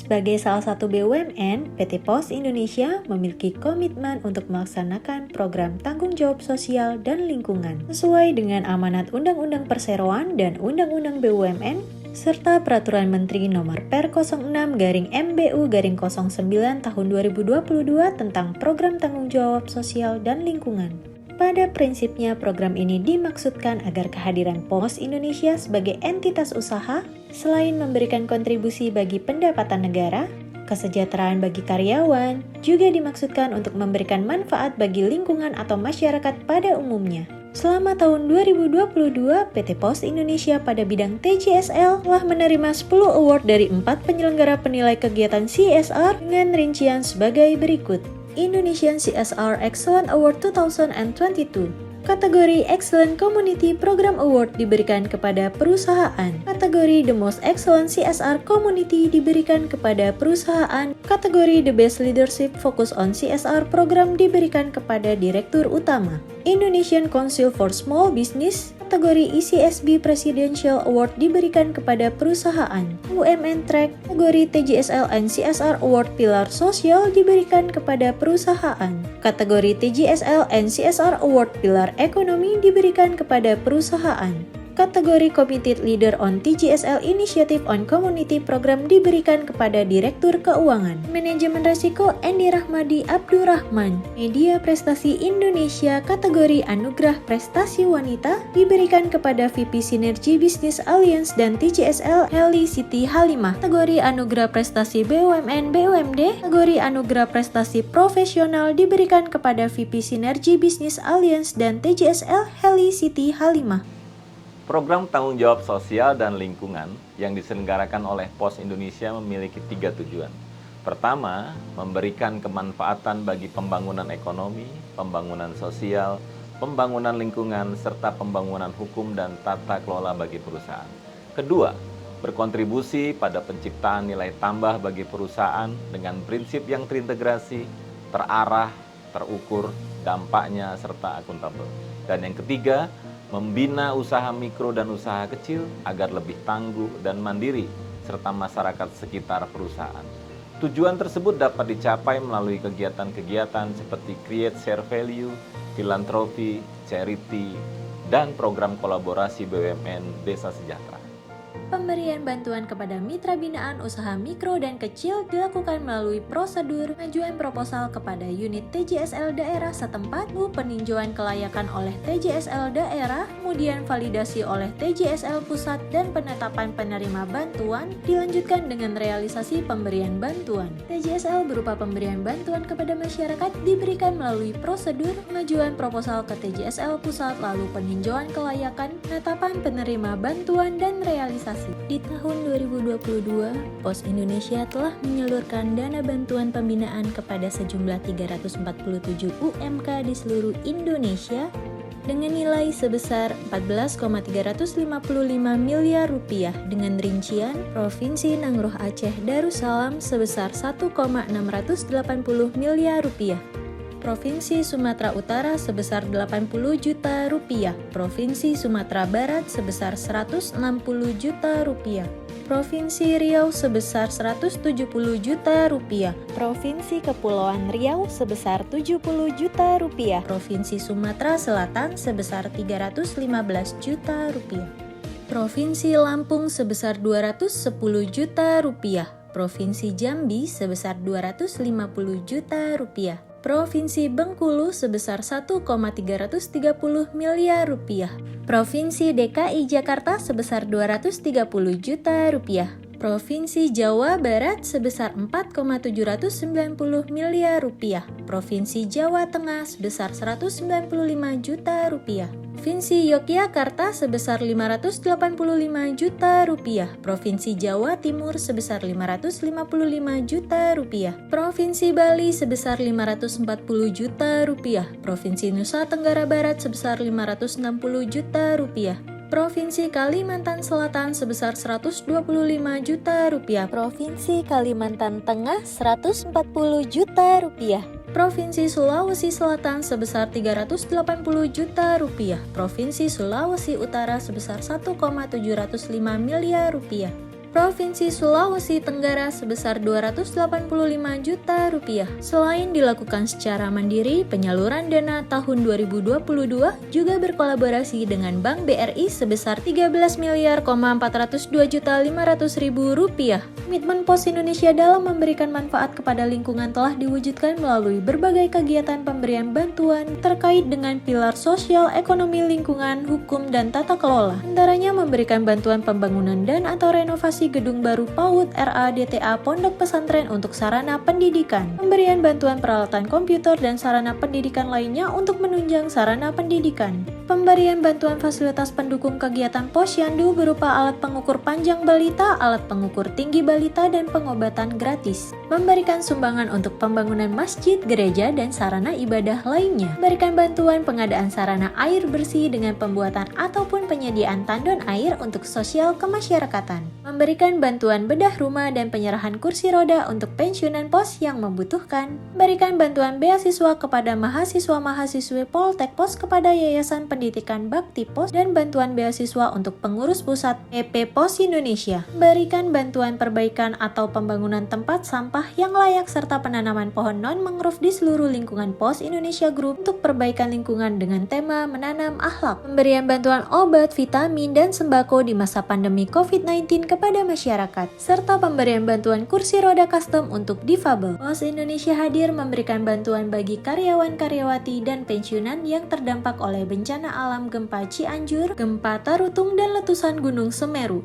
Sebagai salah satu BUMN, PT POS Indonesia memiliki komitmen untuk melaksanakan program tanggung jawab sosial dan lingkungan sesuai dengan amanat Undang-Undang Perseroan dan Undang-Undang BUMN serta Peraturan Menteri Nomor Per 06/MBU/09 Tahun 2022 tentang Program Tanggung Jawab Sosial dan Lingkungan. Pada prinsipnya, program ini dimaksudkan agar kehadiran POS Indonesia sebagai entitas usaha, selain memberikan kontribusi bagi pendapatan negara, kesejahteraan bagi karyawan, juga dimaksudkan untuk memberikan manfaat bagi lingkungan atau masyarakat pada umumnya. Selama tahun 2022, PT POS Indonesia pada bidang TJSL telah menerima 10 award dari 4 penyelenggara penilai kegiatan CSR dengan rincian sebagai berikut. Indonesian CSR Excellent Award 2022. Kategori Excellent Community Program Award diberikan kepada perusahaan. Kategori The Most Excellent CSR Community diberikan kepada perusahaan. Kategori The Best Leadership Focus on CSR Program diberikan kepada Direktur Utama. Indonesian Council for Small Business. Kategori ECSB Presidential Award diberikan kepada perusahaan. UMN Track. Kategori TJSL and CSR Award Pilar Sosial diberikan kepada perusahaan. Kategori TJSL and CSR Award Pilar Ekonomi diberikan kepada perusahaan. Kategori Committed Leader on TJSL Initiative on Community Program diberikan kepada Direktur Keuangan. Manajemen Resiko Endi Rahmadi Abdurrahman. Media Prestasi Indonesia kategori Anugerah Prestasi Wanita diberikan kepada VP Sinergi Business Alliance dan TJSL Heli Siti Halimah. Kategori Anugerah Prestasi BUMN BUMD. Kategori Anugerah Prestasi Profesional diberikan kepada VP Sinergi Business Alliance dan TJSL Heli Siti Halimah. Program tanggung jawab sosial dan lingkungan yang diselenggarakan oleh POS Indonesia memiliki 3 tujuan. Pertama, memberikan kemanfaatan bagi pembangunan ekonomi, pembangunan sosial, pembangunan lingkungan, serta pembangunan hukum dan tata kelola bagi perusahaan. Kedua, berkontribusi pada penciptaan nilai tambah bagi perusahaan dengan prinsip yang terintegrasi, terarah, terukur, dampaknya, serta akuntabel. Dan yang ketiga, membina usaha mikro dan usaha kecil agar lebih tangguh dan mandiri, serta masyarakat sekitar perusahaan. Tujuan tersebut dapat dicapai melalui kegiatan-kegiatan seperti Create Share Value, filantropi, charity, dan program kolaborasi BUMN Desa Sejahtera. Pemberian bantuan kepada mitra binaan usaha mikro dan kecil dilakukan melalui prosedur pengajuan proposal kepada unit TJSL daerah setempat, peninjauan kelayakan oleh TJSL daerah, kemudian validasi oleh TJSL pusat, dan penetapan penerima bantuan dilanjutkan dengan realisasi pemberian bantuan. TJSL berupa pemberian bantuan kepada masyarakat diberikan melalui prosedur pengajuan proposal ke TJSL pusat, lalu peninjauan kelayakan, penetapan penerima bantuan, dan realisasi. Di tahun 2022, POS Indonesia telah menyalurkan dana bantuan pembinaan kepada sejumlah 347 UMK di seluruh Indonesia dengan nilai sebesar Rp14,355 miliar dengan rincian Provinsi Nanggroe Aceh Darussalam sebesar Rp1,680 miliar, Provinsi Sumatera Utara sebesar Rp80 juta, Provinsi Sumatera Barat sebesar Rp160 juta, Provinsi Riau sebesar Rp170 juta, Provinsi Kepulauan Riau sebesar Rp70 juta, Provinsi Sumatera Selatan sebesar Rp315 juta, Provinsi Lampung sebesar Rp210 juta, Provinsi Jambi sebesar Rp250 juta, Provinsi Bengkulu sebesar Rp1,330 miliar, Provinsi DKI Jakarta sebesar Rp230 juta, Provinsi Jawa Barat sebesar Rp4,790 miliar, Provinsi Jawa Tengah sebesar Rp195 juta, Provinsi Yogyakarta sebesar Rp585 juta, Provinsi Jawa Timur sebesar Rp555 juta, Provinsi Bali sebesar Rp540 juta, Provinsi Nusa Tenggara Barat sebesar Rp560 juta, Provinsi Kalimantan Selatan sebesar Rp125 juta, Provinsi Kalimantan Tengah Rp140 juta, Provinsi Sulawesi Selatan sebesar Rp380 juta, Provinsi Sulawesi Utara sebesar Rp1,705 miliar, Provinsi Sulawesi Tenggara sebesar Rp285 juta. Selain dilakukan secara mandiri, penyaluran dana tahun 2022 juga berkolaborasi dengan Bank BRI sebesar Rp13.402.500.000. Komitmen Pos Indonesia dalam memberikan manfaat kepada lingkungan telah diwujudkan melalui berbagai kegiatan pemberian bantuan terkait dengan pilar sosial, ekonomi, lingkungan, hukum, dan tata kelola. Antaranya memberikan bantuan pembangunan dan atau renovasi gedung baru PAUD RA-DTA Pondok Pesantren untuk sarana pendidikan, pemberian bantuan peralatan komputer dan sarana pendidikan lainnya untuk menunjang sarana pendidikan, pemberian bantuan fasilitas pendukung kegiatan posyandu berupa alat pengukur panjang balita, alat pengukur tinggi balita, dan pengobatan gratis, memberikan sumbangan untuk pembangunan masjid, gereja, dan sarana ibadah lainnya, memberikan bantuan pengadaan sarana air bersih dengan pembuatan ataupun penyediaan tandon air untuk sosial kemasyarakatan, memberikan bantuan bedah rumah dan penyerahan kursi roda untuk pensiunan pos yang membutuhkan, memberikan bantuan beasiswa kepada mahasiswa-mahasiswi Poltek Pos kepada Yayasan Pendidikan Bakti Pos, dan bantuan beasiswa untuk pengurus pusat PP Pos Indonesia, memberikan bantuan perbaikan atau pembangunan tempat sampah yang layak serta penanaman pohon non-mangrove di seluruh lingkungan Pos Indonesia Group untuk perbaikan lingkungan dengan tema menanam akhlak, pemberian bantuan obat, vitamin, dan sembako di masa pandemi COVID-19 kepada masyarakat, serta pemberian bantuan kursi roda custom untuk difabel. Pos Indonesia hadir memberikan bantuan bagi karyawan-karyawati dan pensiunan yang terdampak oleh bencana alam gempa Cianjur, gempa Tarutung, dan letusan Gunung Semeru.